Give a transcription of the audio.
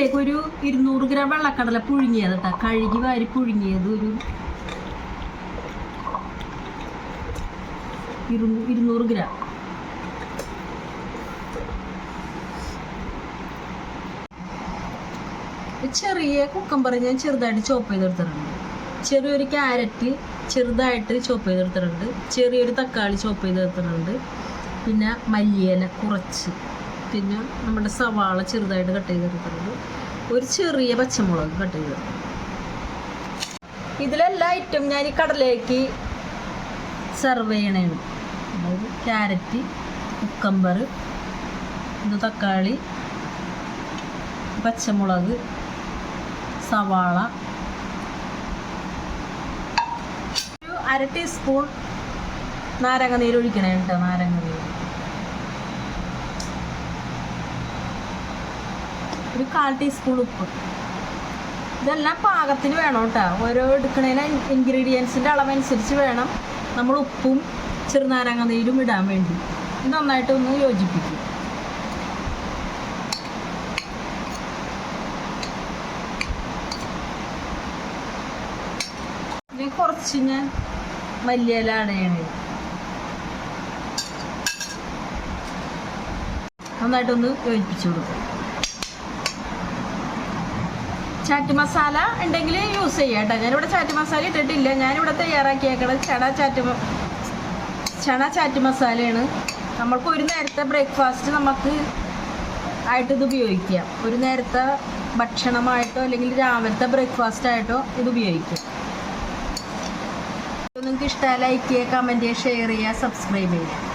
ഇതിലേക്ക് ഒരു 200 ഗ്രാം വെള്ളക്കടല പുഴുങ്ങിയത് കേട്ടോ, കഴുകി വാരി പുഴുങ്ങിയത് ഒരു 200 ഗ്രാം. ചെറിയ കുക്കമ്പർ ഞാൻ ചെറുതായിട്ട് ചോപ്പ് ചെയ്തെടുത്തിട്ടുണ്ട്. ചെറിയൊരു ക്യാരറ്റ് ചെറുതായിട്ട് ചോപ്പ് ചെയ്തെടുത്തിട്ടുണ്ട്. ചെറിയൊരു തക്കാളി ചോപ്പ് ചെയ്തെടുത്തിട്ടുണ്ട്. പിന്നെ മല്ലിയില കുറച്ച്, പിന്നെ നമ്മുടെ സവാള ചെറുതായിട്ട് കട്ട് ചെയ്തെടുത്തിട്ടുണ്ട്. ഒരു ചെറിയ പച്ചമുളക് കട്ട് ചെയ്തെടുത്തു. ഇതിലെല്ലാ ഐറ്റം ഞാൻ ഈ കടലേക്ക് സെർവ് ചെയ്യണേണ്. അതായത് ക്യാരറ്റ്, കുക്കമ്പർ, ഇത് തക്കാളി, പച്ചമുളക്, സവാള, ഒരു 1/2 ടീസ്പൂൺ നാരങ്ങ നീര് ഒഴിക്കണേ കേട്ടോ. നാരങ്ങ നീര് ഒരു 1/4 ടീസ്പൂൺ ഉപ്പ്. ഇതെല്ലാം പാകത്തിന് വേണം കേട്ടോ. ഓരോ എടുക്കണേന് ഇൻഗ്രീഡിയൻസിൻ്റെ അളവനുസരിച്ച് വേണം നമ്മൾ ഉപ്പും ചെറുനാരങ്ങ നീരും ഇടാൻ വേണ്ടി. നന്നായിട്ടൊന്ന് യോജിപ്പിക്കും. കുറച്ച് ഞാൻ മല്ലിയില ആഡ് ചെയ്യണേ. നന്നായിട്ടൊന്ന് യോജിപ്പിച്ചു കൊടുക്കും. ചാറ്റ് മസാല ഉണ്ടെങ്കിൽ യൂസ് ചെയ്യാം കേട്ടോ. ഞാനിവിടെ ചാറ്റ് മസാല ഇട്ടിട്ടില്ല. ഞാനിവിടെ തയ്യാറാക്കിയേക്കണത് ചണ ചാറ്റ് മസാലയാണ്. നമ്മൾക്ക് ഒരു നേരത്തെ ബ്രേക്ക്ഫാസ്റ്റ് നമുക്ക് ആയിട്ട് ഇത് ഉപയോഗിക്കാം. ഒരു നേരത്തെ ഭക്ഷണമായിട്ടോ അല്ലെങ്കിൽ രാവിലത്തെ ബ്രേക്ക്ഫാസ്റ്റ് ആയിട്ടോ ഇത് ഉപയോഗിക്കാം. നിങ്ങൾക്ക് ഇഷ്ടമായി ലൈക്ക് ചെയ്യുക, കമൻറ്റ് ചെയ്യുക, ഷെയർ ചെയ്യുക, സബ്സ്ക്രൈബ് ചെയ്യുക.